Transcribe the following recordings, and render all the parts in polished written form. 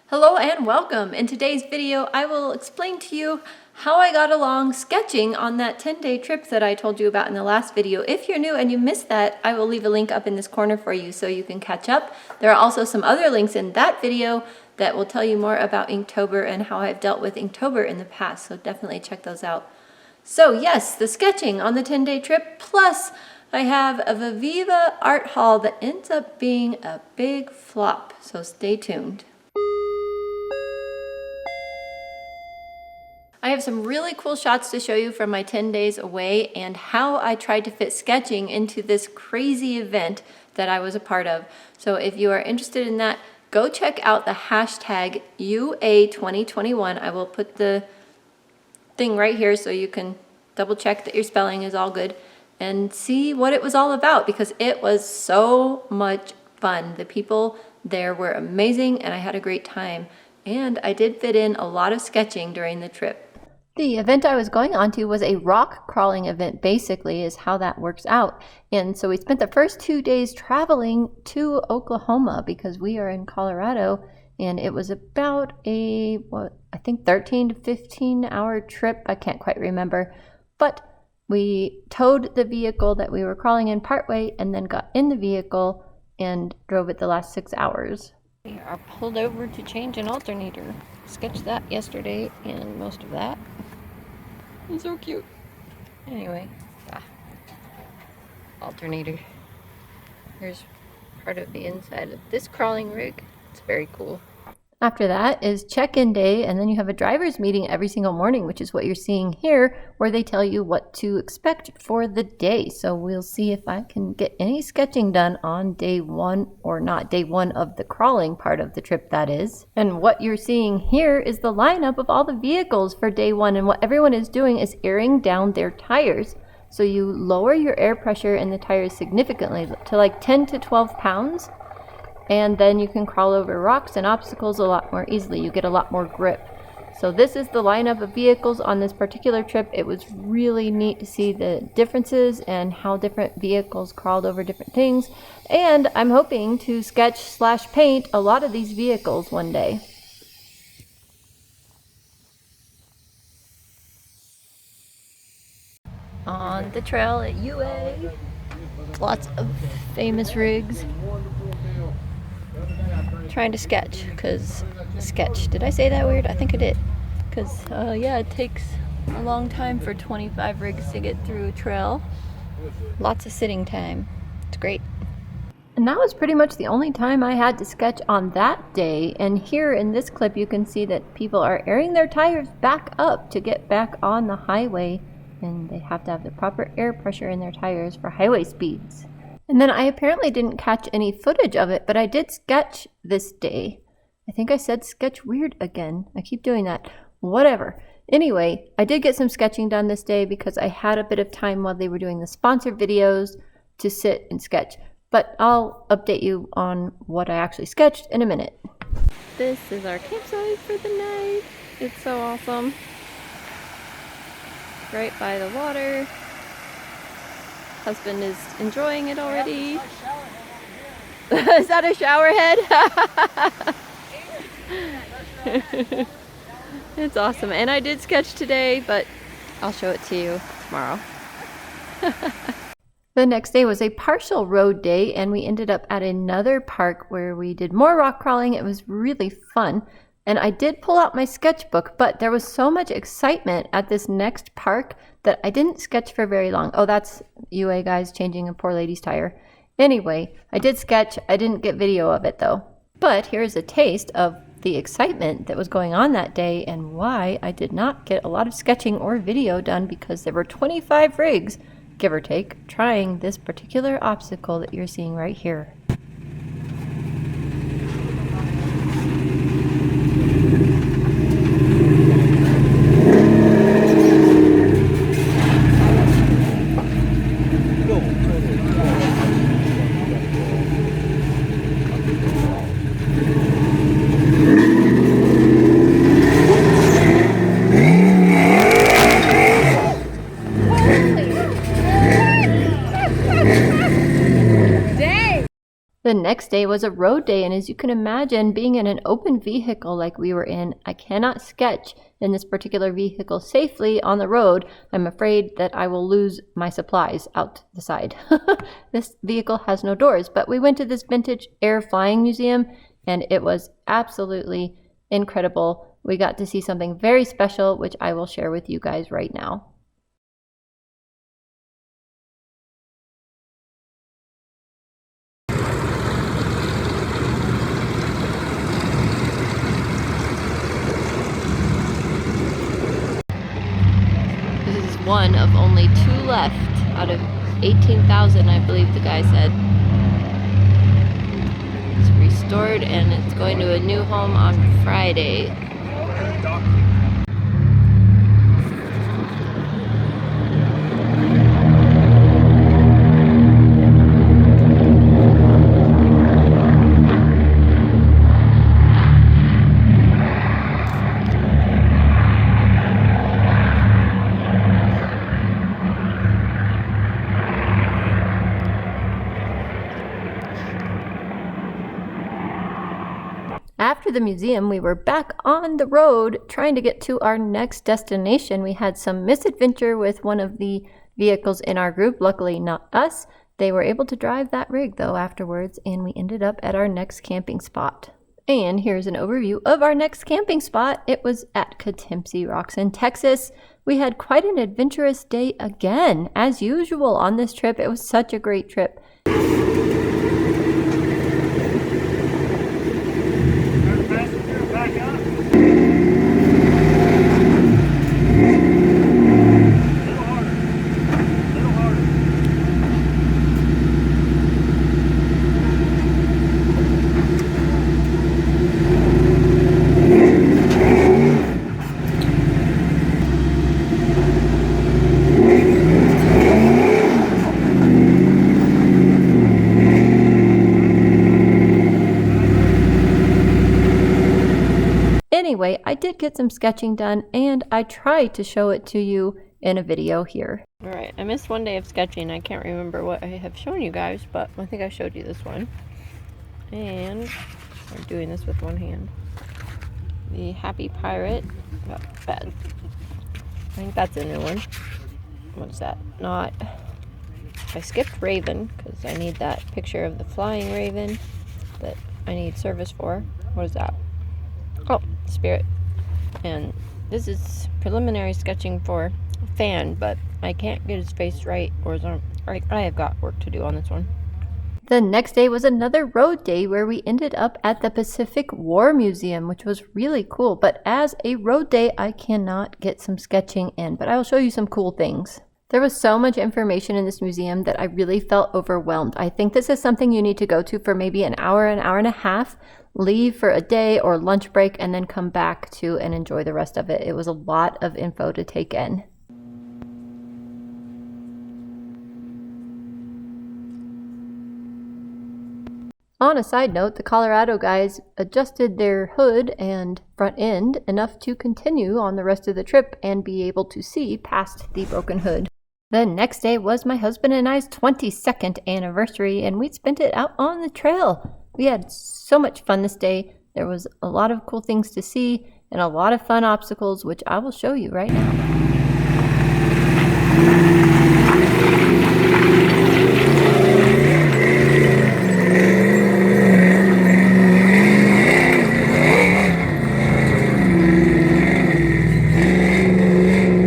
Hello and welcome. In today's video, I will explain to you how I got along sketching on that 10-day trip that I told you about in the last video. If you're new and you missed that, I will leave a link up in this corner for you so you can catch up. There are also some other links in that video that will tell you more about Inktober and how I've dealt with Inktober in the past, so definitely check those out. So yes, the sketching on the 10-day trip, plus I have a Viviva art haul that ends up being a big flop, so stay tuned. I have some really cool shots to show you from my 10 days away and how I tried to fit sketching into this crazy event that I was a part of. So if you are interested in that, go check out the hashtag UA2021. I will put the thing right here so you can double check that your spelling is all good and see what it was all about, because it was so much fun. The people there were amazing and I had a great time. And I did fit in a lot of sketching during the trip. The event I was going on to was a rock crawling event, basically, is how that works out. And so we spent the first 2 days traveling to Oklahoma because we are in Colorado, and it was about a, I think 13 to 15 hour trip. I can't quite remember, but we towed the vehicle that we were crawling in partway and then got in the vehicle and drove it the last 6 hours. We are pulled over to change an alternator. Sketched that yesterday and most of that. It's so cute. Anyway, alternator. Here's part of the inside of this crawling rig. It's very cool. After that is check-in day, and then you have a driver's meeting every single morning, which is what you're seeing here, where they tell you what to expect for the day. So we'll see if I can get any sketching done on day one or not. Day one of the crawling part of the trip, that is. And what you're seeing here is the lineup of all the vehicles for day one, and what everyone is doing is airing down their tires. So you lower your air pressure in the tires significantly to like 10 to 12 pounds. And then you can crawl over rocks and obstacles a lot more easily. You get a lot more grip. So this is the lineup of vehicles on this particular trip. It was really neat to see the differences and how different vehicles crawled over different things. And I'm hoping to sketch/paint a lot of these vehicles one day. On the trail at UA, lots of famous rigs. Trying to sketch, did I say that weird? I think I did, because yeah, it takes a long time for 25 rigs to get through a trail. Lots of sitting time. It's great. And that was pretty much the only time I had to sketch on that day. And here in this clip you can see that people are airing their tires back up to get back on the highway, and they have to have the proper air pressure in their tires for highway speeds. And then I apparently didn't catch any footage of it, but I did sketch this day. I think I said sketch weird again. I keep doing that. Whatever. Anyway, I did get some sketching done this day because I had a bit of time while they were doing the sponsored videos to sit and sketch. But I'll update you on what I actually sketched in a minute. This is our campsite for the night. It's so awesome. Right by the water. Husband is enjoying it already. Is that a shower head? It's awesome. And I did sketch today, but I'll show it to you tomorrow. The next day was a partial road day, and we ended up at another park where we did more rock crawling. It was really fun. And I did pull out my sketchbook, but there was so much excitement at this next park that I didn't sketch for very long. Oh, that's UA guys changing a poor lady's tire. Anyway, I did sketch. I didn't get video of it though. But here's a taste of the excitement that was going on that day and why I did not get a lot of sketching or video done, because there were 25 rigs, give or take, trying this particular obstacle that you're seeing right here. next day was a road day, and as you can imagine, being in an open vehicle like we were in, I cannot sketch in this particular vehicle safely on the road. I'm afraid that I will lose my supplies out the side. This vehicle has no doors, but we went to this vintage air flying museum, and it was absolutely incredible. We got to see something very special, which I will share with you guys right now. One of only 2 left out of 18,000, I believe the guy said. It's restored and it's going to a new home on Friday. After the museum, we were back on the road trying to get to our next destination. We had some misadventure with one of the vehicles in our group, luckily not us. They were able to drive that rig though afterwards, and we ended up at our next camping spot. And here's an overview of our next camping spot. It was at Katimsi Rocks in Texas. We had quite an adventurous day again, as usual on this trip. It was such a great trip. Anyway, I did get some sketching done, and I tried to show it to you in a video here. Alright, I missed one day of sketching. I can't remember what I have shown you guys, but I think I showed you this one. And I'm doing this with one hand. The Happy Pirate. Oh, bad. I think that's a new one. What's that? Not. I skipped Raven, because I need that picture of the flying raven that I need service for. What is that? Oh, Spirit. And this is preliminary sketching for a fan, but I can't get his face right, or I have got work to do on this one. The next day was another road day where we ended up at the Pacific War Museum, which was really cool. But as a road day, I cannot get some sketching in, but I will show you some cool things. There was so much information in this museum that I really felt overwhelmed. I think this is something you need to go to for maybe an hour and a half, leave for a day or lunch break, and then come back to and enjoy the rest of it. It was a lot of info to take in. On a side note, the Colorado guys adjusted their hood and front end enough to continue on the rest of the trip and be able to see past the broken hood. The next day was my husband and I's 22nd anniversary, and we spent it out on the trail. We had so much fun this day. There was a lot of cool things to see and a lot of fun obstacles, which I will show you right now.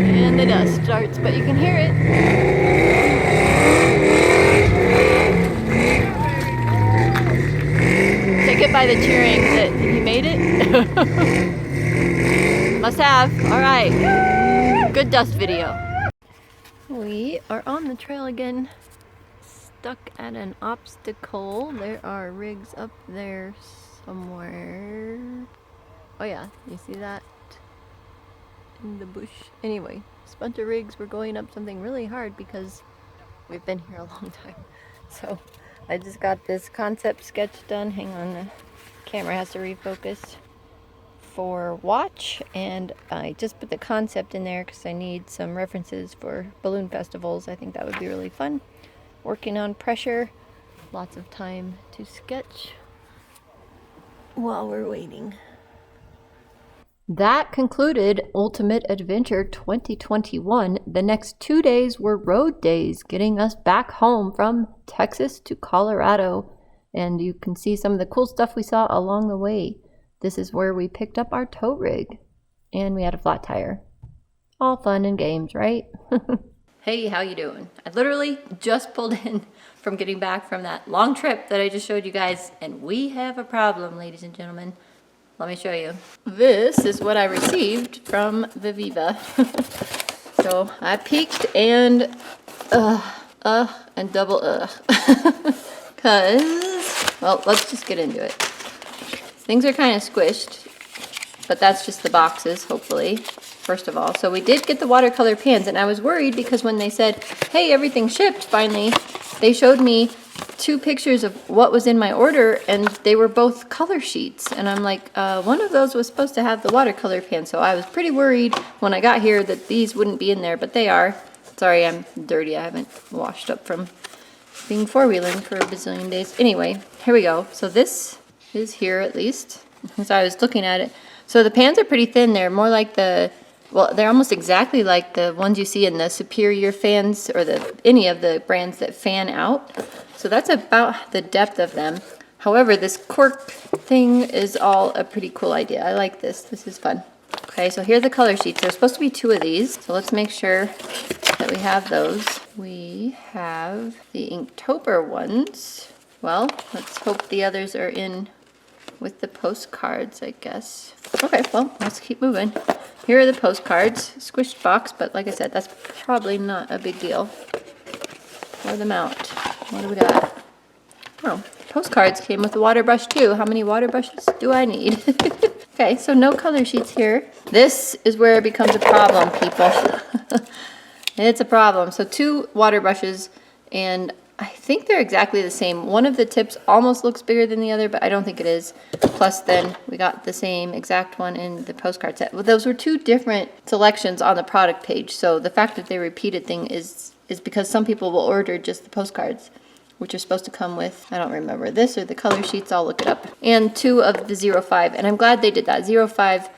And the dust starts, but you can hear it. By the cheering that he made it. Must have. All right. Good dust video. We are on the trail again, stuck at an obstacle. There are rigs up there somewhere. Oh yeah, you see that in the bush? Anyway, a bunch of rigs. We're going up something really hard because we've been here a long time. So I just got this concept sketch done. Hang on, the camera has to refocus for watch, and I just put the concept in there because I need some references for balloon festivals. I think that would be really fun. Working on pressure lots of time to sketch while we're waiting. That concluded Ultimate Adventure 2021. The next 2 days were road days, getting us back home from Texas to Colorado. And you can see some of the cool stuff we saw along the way. This is where we picked up our tow rig. And we had a flat tire. All fun and games, right? Hey, how you doing? I literally just pulled in from getting back from that long trip that I just showed you guys. And we have a problem, ladies and gentlemen. Let me show you. This is what I received from Viviva. So I peeked and double Cause, well, let's just get into it. Things are kind of squished, but that's just the boxes, hopefully, first of all. So we did get the watercolor pans, and I was worried because when they said, hey, everything shipped finally, they showed me 2 pictures of what was in my order, and they were both color sheets. And I'm like, one of those was supposed to have the watercolor pan, so I was pretty worried when I got here that these wouldn't be in there, but they are. Sorry, I'm dirty. I haven't washed up from being four-wheeling for a bazillion days. Anyway, here we go. So this is here at least, as I was looking at it. So the pans are pretty thin. They're more like well, they're almost exactly like the ones you see in the Superior fans or any of the brands that fan out. So that's about the depth of them. However, this cork thing is all a pretty cool idea. I like this. This is fun. Okay, so here are the color sheets. There's supposed to be 2 of these. So let's make sure that we have those. We have the Inktober ones. Well, let's hope the others are in with the postcards, I guess. Okay, well, let's keep moving. Here are the postcards. Squished box, but like I said, that's probably not a big deal. Pour them out. What do we got? Oh, postcards came with a water brush too. How many water brushes do I need? Okay, so no color sheets here. This is where it becomes a problem, people. It's a problem. So 2 water brushes, and I think they're exactly the same. One of the tips almost looks bigger than the other, but I don't think it is. Plus then we got the same exact one in the postcard set. Well, those were 2 different selections on the product page. So the fact that they repeated thing is because some people will order just the postcards, which are supposed to come with, I don't remember, this or the color sheets, I'll look it up. And 2 of the 05, and I'm glad they did that. 05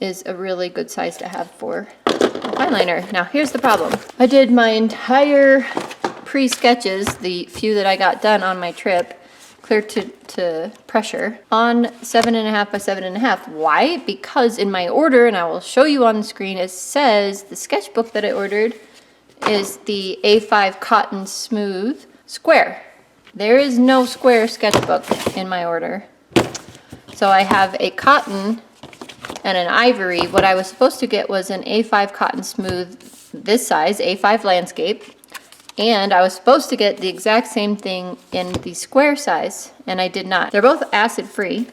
is a really good size to have for a fine liner. Now here's the problem. I did my entire pre-sketches, the few that I got done on my trip, clear to pressure, on 7.5 by 7.5. Why? Because in my order, and I will show you on the screen, it says the sketchbook that I ordered is the A5 cotton smooth square. There is no square sketchbook in my order. So I have a cotton and an ivory. What I was supposed to get was an A5 cotton smooth, this size, A5 landscape. And I was supposed to get the exact same thing in the square size, and I did not. They're both acid-free.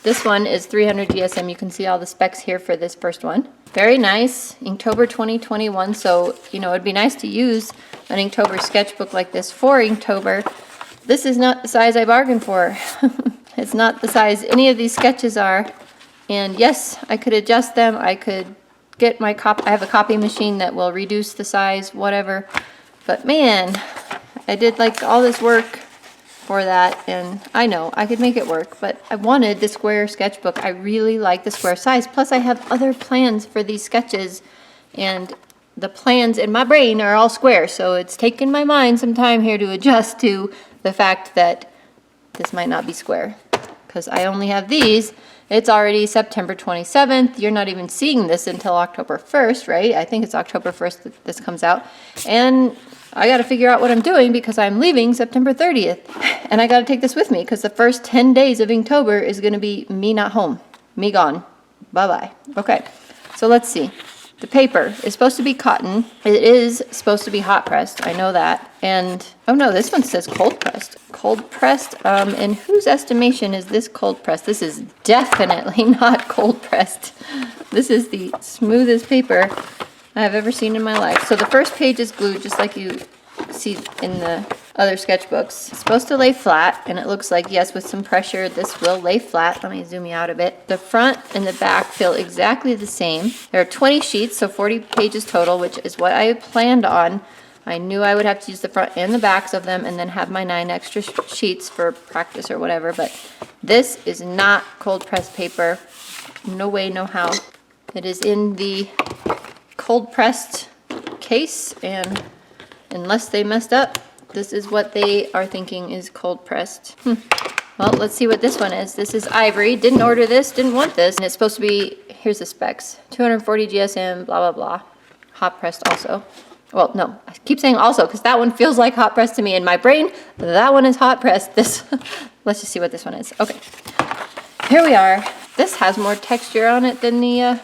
This one is 300 GSM. You can see all the specs here for this first one. Very nice, Inktober 2021. So, you know, it'd be nice to use an Inktober sketchbook like this for Inktober. This is not the size I bargained for. It's not the size any of these sketches are. And yes, I could adjust them. I could get my I have a copy machine that will reduce the size, whatever. But man, I did like all this work for that, and I know I could make it work, but I wanted the square sketchbook. I really like the square size. Plus I have other plans for these sketches, and the plans in my brain are all square, so it's taken my mind some time here to adjust to the fact that this might not be square, because I only have these. It's already September 27th. You're not even seeing this until October 1st, right? I think it's October 1st that this comes out. And I got to figure out what I'm doing because I'm leaving September 30th. And I got to take this with me because the first 10 days of Inktober is going to be me not home, me gone. Bye-bye. Okay, so let's see. The paper is supposed to be cotton. It is supposed to be hot pressed. I know that. And, oh no, this one says cold pressed. Cold pressed. In whose estimation is this cold pressed? This is definitely not cold pressed. This is the smoothest paper I have ever seen in my life. So the first page is glued just like you see in the other sketchbooks. It's supposed to lay flat, and it looks like, yes, with some pressure, this will lay flat. Let me zoom you out a bit. The front and the back feel exactly the same. There are 20 sheets, so 40 pages total, which is what I planned on. I knew I would have to use the front and the backs of them and then have my 9 extra sheets for practice or whatever, but this is not cold pressed paper. No way, no how. It is in the cold pressed case, and unless they messed up, this is what they are thinking is cold pressed. Well, let's see what this one is. This is ivory. Didn't order this, didn't want this. And it's supposed to be, here's the specs, 240 GSM, blah, blah, blah. Hot pressed also. Well, no, I keep saying also because that one feels like hot pressed to me in my brain. That one is hot pressed. This, let's just see what this one is. Okay, here we are. This has more texture on it than the,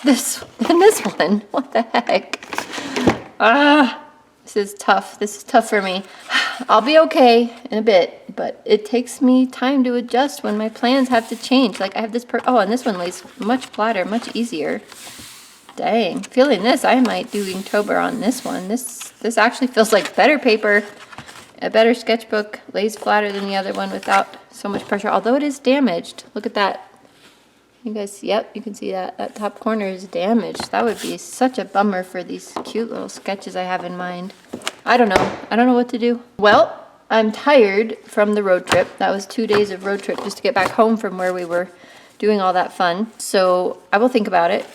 this one. What the heck? This is tough. This is tough for me. I'll be okay in a bit, but it takes me time to adjust when my plans have to change. Like I have this oh, and this one lays much flatter, much easier. Dang, feeling this, I might do Inktober on this one. This actually feels like better paper, a better sketchbook, lays flatter than the other one without so much pressure, although it is damaged. Look at that. You guys, yep, you can see that. That top corner is damaged. That would be such a bummer for these cute little sketches I have in mind. I don't know. I don't know what to do. Well, I'm tired from the road trip. That was 2 days of road trip just to get back home from where we were doing all that fun. So I will think about it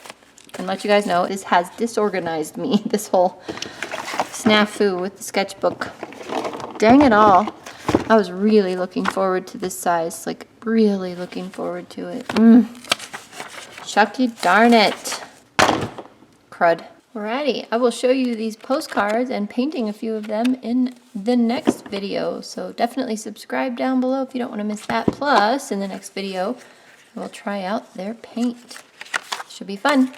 and let you guys know. This has disorganized me, this whole snafu with the sketchbook. Dang it all. I was really looking forward to this size, like really looking forward to it. Shucky darn it. Crud. Alrighty, I will show you these postcards and painting a few of them in the next video. So definitely subscribe down below if you don't want to miss that. Plus, in the next video, we'll try out their paint. Should be fun.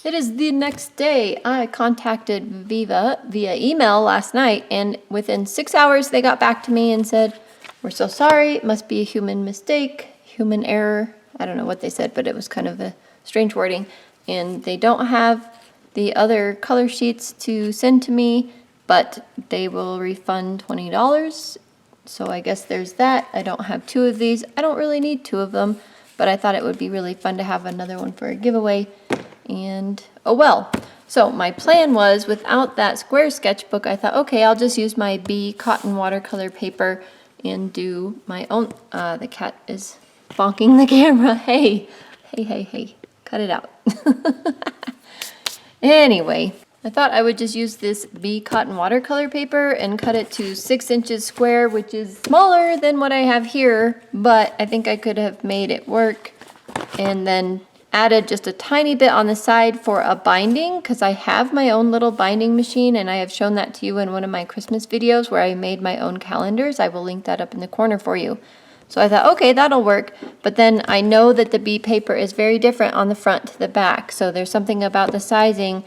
It is the next day. I contacted Viviva via email last night, and within 6 hours they got back to me and said, "We're so sorry, it must be a human mistake, human error." I don't know what they said, but it was kind of a strange wording. And they don't have the other color sheets to send to me, but they will refund $20. So I guess there's that. I don't have 2 of these. I don't really need 2 of them, but I thought it would be really fun to have another one for a giveaway. And oh well. So my plan was, without that square sketchbook, I thought, okay, I'll just use my B cotton watercolor paper and do my own. The cat is bonking the camera. Hey, hey, hey, hey, cut it out. Anyway, I thought I would just use this B cotton watercolor paper and cut it to 6 inches square, which is smaller than what I have here, but I think I could have made it work. And then added just a tiny bit on the side for a binding, because I have my own little binding machine, and I have shown that to you in one of my Christmas videos where I made my own calendars. I will link that up in the corner for you. So I thought, okay, that'll work. But then I know that the B paper is very different on the front to the back. So there's something about the sizing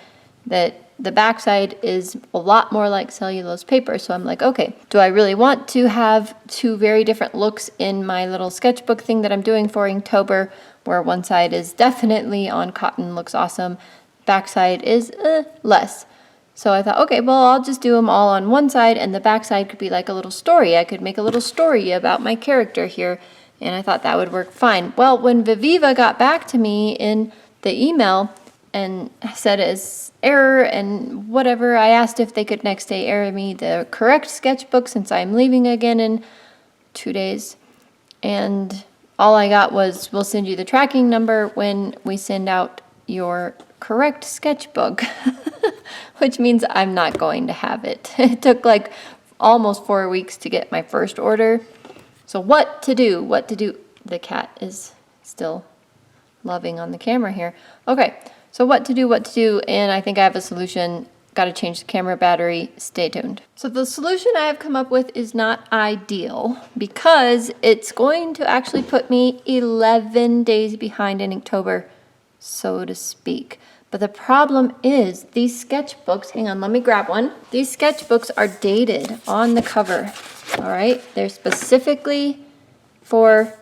that the back side is a lot more like cellulose paper. So I'm like, okay, do I really want to have 2 very different looks in my little sketchbook thing that I'm doing for Inktober, where one side is definitely on cotton, looks awesome, back side is less. So I thought, okay, well, I'll just do them all on one side, and the back side could be like a little story. I could make a little story about my character here, and I thought that would work fine. Well, when Viviva got back to me in the email and said it's error and whatever, I asked if they could next day error me the correct sketchbook since I'm leaving again in 2 days. And all I got was, we'll send you the tracking number when we send out your correct sketchbook, which means I'm not going to have it. It took like almost 4 weeks to get my first order. So what to do? What to do? The cat is still loving on the camera here. Okay, so what to do, and I think I have a solution. Got to change the camera battery. Stay tuned. So the solution I have come up with is not ideal because it's going to actually put me 11 days behind in Inktober, so to speak. But the problem is these sketchbooks, hang on, let me grab one. These sketchbooks are dated on the cover, all right? They're specifically for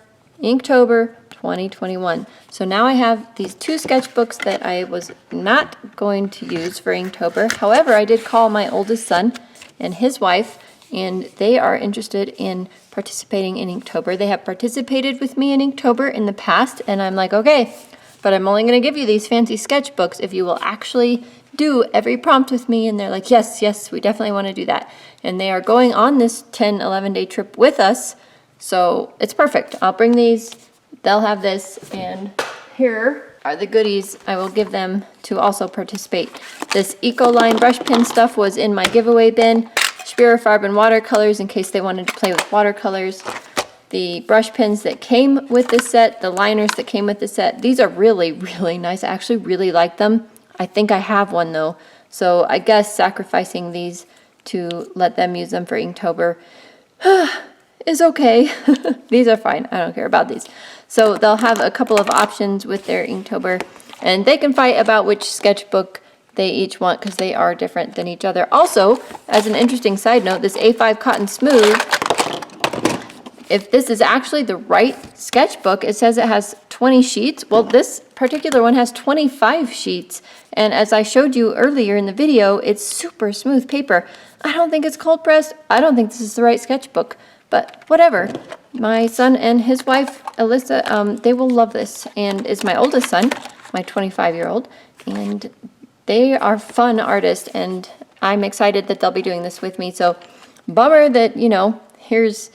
Inktober 2021. So now I have these 2 sketchbooks that I was not going to use for Inktober. However, I did call my oldest son and his wife, and they are interested in participating in Inktober. They have participated with me in Inktober in the past, and I'm like, okay, But I'm only going to give you these fancy sketchbooks if you will actually do every prompt with me. And they're like, yes, yes, we definitely want to do that. And they are going on this 10, 11-day trip with us. So it's perfect. I'll bring these. They'll have this. And here are the goodies. I will give them to also participate. This Ecoline brush pen stuff was in my giveaway bin. Spirafarb and watercolors in case they wanted to play with watercolors. The brush pens that came with this set, the liners that came with the set, these are really, really nice. I actually really like them. I think I have one though. So I guess sacrificing these to let them use them for Inktober is okay. These are fine. I don't care about these. So they'll have a couple of options with their Inktober, and they can fight about which sketchbook they each want because they are different than each other. Also, as an interesting side note, this A5 Cotton Smooth, if this is actually the right sketchbook, it says it has 20 sheets. Well, this particular one has 25 sheets. And as I showed you earlier in the video, it's super smooth paper. I don't think it's cold pressed. I don't think this is the right sketchbook, but whatever. My son and his wife, Alyssa, they will love this. And it's my oldest son, my 25-year-old, and they are fun artists, and I'm excited that they'll be doing this with me. So bummer that, you know, here's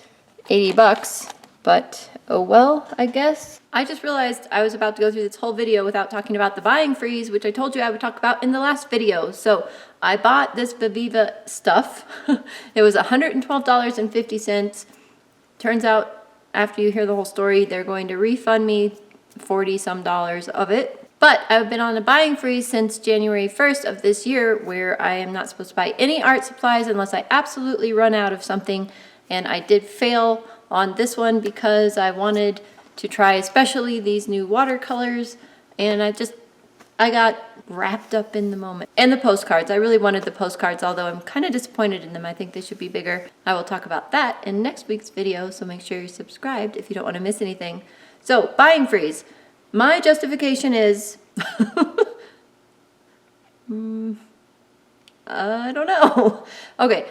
$80, but oh well, I guess. I just realized I was about to go through this whole video without talking about the buying freeze, which I told you I would talk about in the last video. So I bought this Viviva stuff. It was $112.50. Turns out, after you hear the whole story, they're going to refund me 40-some dollars of it. But I've been on a buying freeze since January 1st of this year, where I am not supposed to buy any art supplies unless I absolutely run out of something. And I did fail on this one because I wanted to try especially these new watercolors, and I got wrapped up in the moment. And the postcards. I really wanted the postcards, although I'm kind of disappointed in them. I think they should be bigger. I will talk about that in next week's video, so make sure you're subscribed if you don't want to miss anything. So, buying freeze. My justification is I don't know. Okay,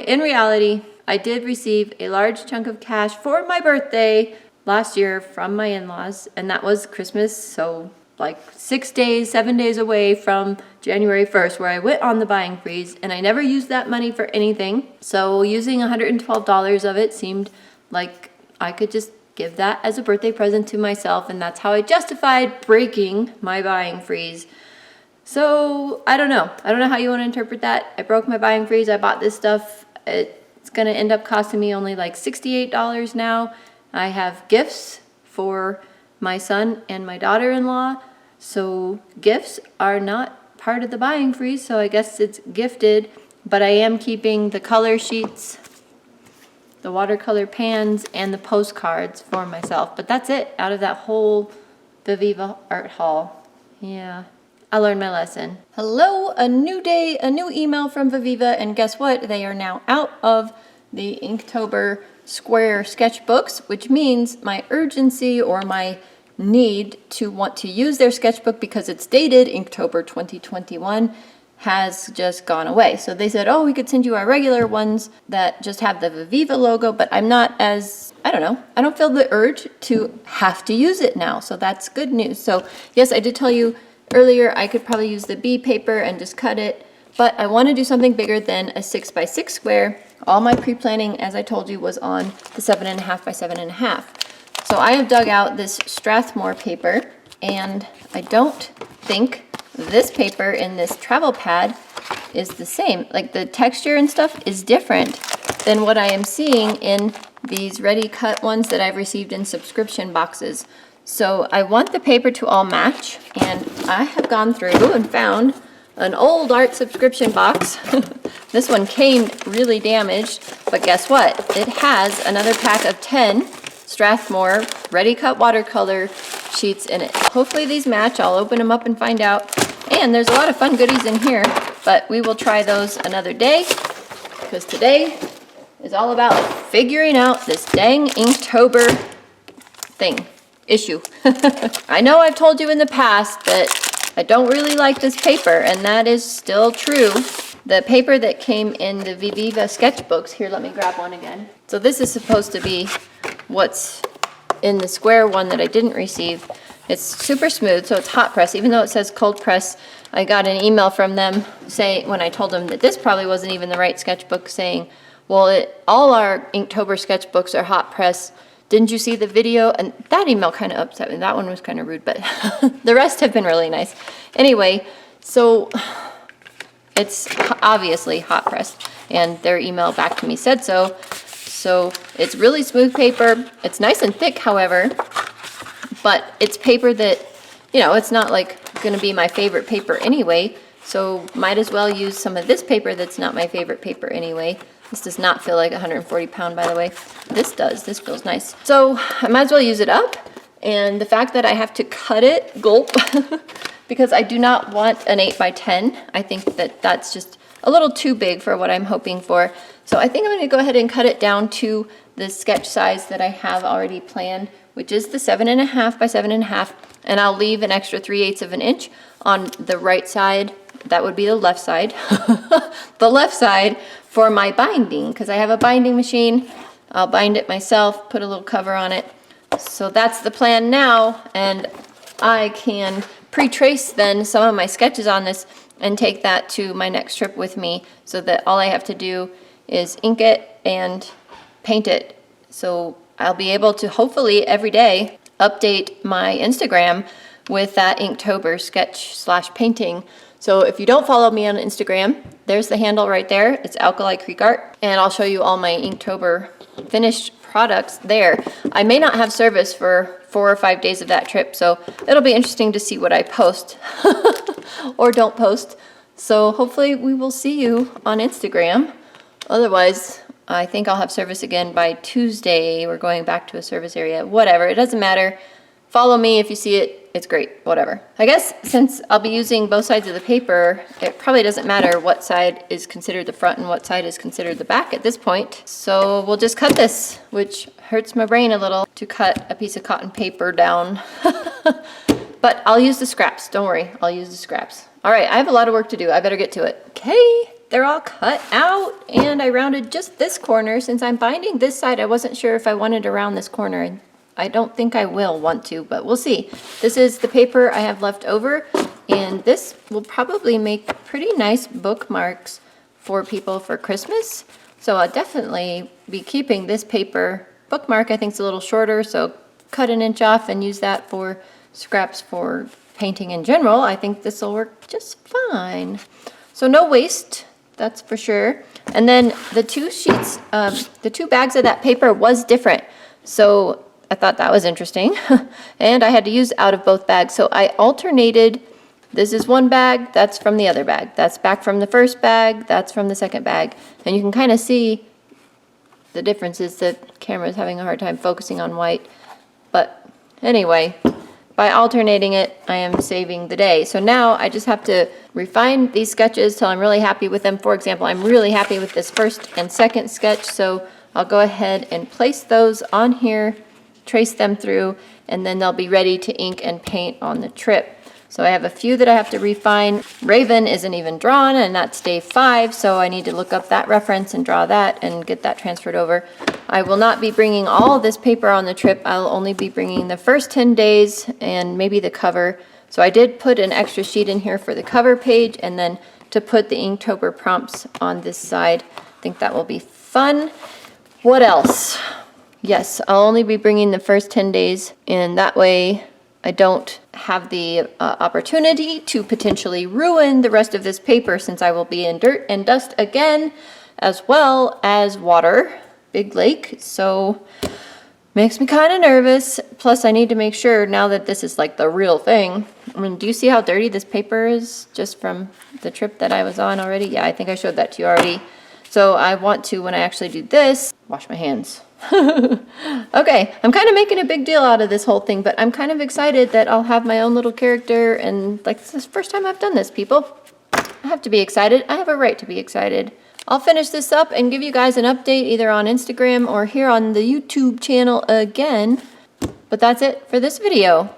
in reality, I did receive a large chunk of cash for my birthday last year from my in-laws, and that was Christmas, so like 7 days away from January 1st, where I went on the buying freeze, and I never used that money for anything. So using $112 of it seemed like I could just give that as a birthday present to myself, and that's how I justified breaking my buying freeze. So I don't know how you want to interpret that. I broke my buying freeze. I bought this stuff. It's going to end up costing me only like $68 now. I have gifts for my son and my daughter-in-law, so gifts are not part of the buying freeze, so I guess it's gifted, but I am keeping the color sheets, the watercolor pans, and the postcards for myself. But that's it out of that whole Viviva art haul. Yeah, I learned my lesson. Hello, a new day, a new email from Viviva, and guess what? They are now out of the Inktober square sketchbooks, which means my urgency or my need to want to use their sketchbook because it's dated Inktober 2021 has just gone away. So they said, oh, we could send you our regular ones that just have the Viviva logo, but I'm not as, I don't feel the urge to have to use it now. So that's good news. So yes, I did tell you earlier I could probably use the B paper and just cut it, but I want to do something bigger than a 6x6 square. All my pre-planning, as I told you, was on the 7.5 by 7.5. So I have dug out this Strathmore paper, and I don't think this paper in this travel pad is the same. Like the texture and stuff is different than what I am seeing in these ready cut ones that I've received in subscription boxes. So I want the paper to all match, and I have gone through and found an old art subscription box. This one came really damaged, but guess what? It has another pack of 10 Strathmore ready cut watercolor sheets in it. Hopefully these match. I'll open them up and find out. And there's a lot of fun goodies in here, but we will try those another day, because today is all about figuring out this dang Inktober issue. I know I've told you in the past that I don't really like this paper, and that is still true. The paper that came in the Viviva sketchbooks, here, let me grab one again. So this is supposed to be what's in the square one that I didn't receive. It's super smooth, so it's hot press. Even though it says cold press, I got an email from them saying, when I told them that this probably wasn't even the right sketchbook, saying, well, all our Inktober sketchbooks are hot press. Didn't you see the video? And that email kind of upset me. That one was kind of rude, but the rest have been really nice. Anyway, so it's obviously hot pressed, and their email back to me said so. So it's really smooth paper. It's nice and thick, however, but it's paper that, you know, it's not like going to be my favorite paper anyway. So might as well use some of this paper that's not my favorite paper anyway. This does not feel like 140 pound, by the way. This does. This feels nice. So I might as well use it up. And the fact that I have to cut it, gulp, because I do not want an 8x10. I think that that's just a little too big for what I'm hoping for. So I think I'm going to go ahead and cut it down to the sketch size that I have already planned, which is the 7.5 by 7.5. And I'll leave an extra 3/8 of an inch on the right side. That would be the left side. The left side for my binding, because I have a binding machine. I'll bind it myself, put a little cover on it. So that's the plan now, and I can pre-trace then some of my sketches on this and take that to my next trip with me, so that all I have to do is ink it and paint it. So I'll be able to hopefully every day update my Instagram with that Inktober sketch/painting. So if you don't follow me on Instagram, there's the handle right there. It's Alkali Creek Art, and I'll show you all my Inktober finished products there. I may not have service for 4 or 5 days of that trip, so it'll be interesting to see what I post or don't post. So hopefully we will see you on Instagram. Otherwise, I think I'll have service again by Tuesday. We're going back to a service area. Whatever, it doesn't matter. Follow me if you see it. It's great, whatever. I guess since I'll be using both sides of the paper, it probably doesn't matter what side is considered the front and what side is considered the back at this point. So we'll just cut this, which hurts my brain a little to cut a piece of cotton paper down. But I'll use the scraps, don't worry, I'll use the scraps. All right, I have a lot of work to do. I better get to it. Okay, they're all cut out, and I rounded just this corner. Since I'm binding this side, I wasn't sure if I wanted to round this corner. I don't think I will want to, but we'll see. This is the paper I have left over, and this will probably make pretty nice bookmarks for people for Christmas. So I'll definitely be keeping this paper bookmark. I think it's a little shorter, so cut an inch off and use that for scraps for painting in general. I think this will work just fine. So no waste, that's for sure. And then the 2 sheets, the 2 bags of that paper was different. So I thought that was interesting. And I had to use out of both bags. So I alternated. This is one bag, that's from the other bag. That's back from the first bag, that's from the second bag. And you can kind of see the differences. The camera is having a hard time focusing on white. But anyway, by alternating it, I am saving the day. So now I just have to refine these sketches till I'm really happy with them. For example, I'm really happy with this first and second sketch. So I'll go ahead and place those on here, trace them through, and then they'll be ready to ink and paint on the trip. So I have a few that I have to refine. Raven isn't even drawn, and that's day 5, so I need to look up that reference and draw that and get that transferred over. I will not be bringing all this paper on the trip. I'll only be bringing the first 10 days and maybe the cover. So I did put an extra sheet in here for the cover page, and then to put the Inktober prompts on this side. I think that will be fun. What else? Yes, I'll only be bringing the first 10 days, and that way I don't have the opportunity to potentially ruin the rest of this paper, since I will be in dirt and dust again, as well as water, big lake. So makes me kind of nervous. Plus I need to make sure now that this is like the real thing. I mean, do you see how dirty this paper is just from the trip that I was on already? Yeah, I think I showed that to you already. So I want to, when I actually do this, wash my hands. Okay, I'm kind of making a big deal out of this whole thing, but I'm kind of excited that I'll have my own little character, and like, this is the first time I've done this, people. I have to be excited. I have a right to be excited. I'll finish this up and give you guys an update either on Instagram or here on the YouTube channel again. But that's it for this video.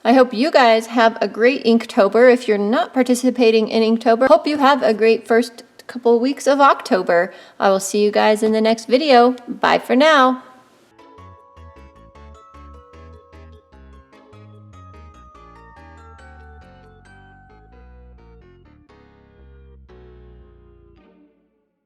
I hope you guys have a great Inktober. If you're not participating in Inktober, hope you have a great first couple weeks of October. I will see you guys in the next video. Bye for now.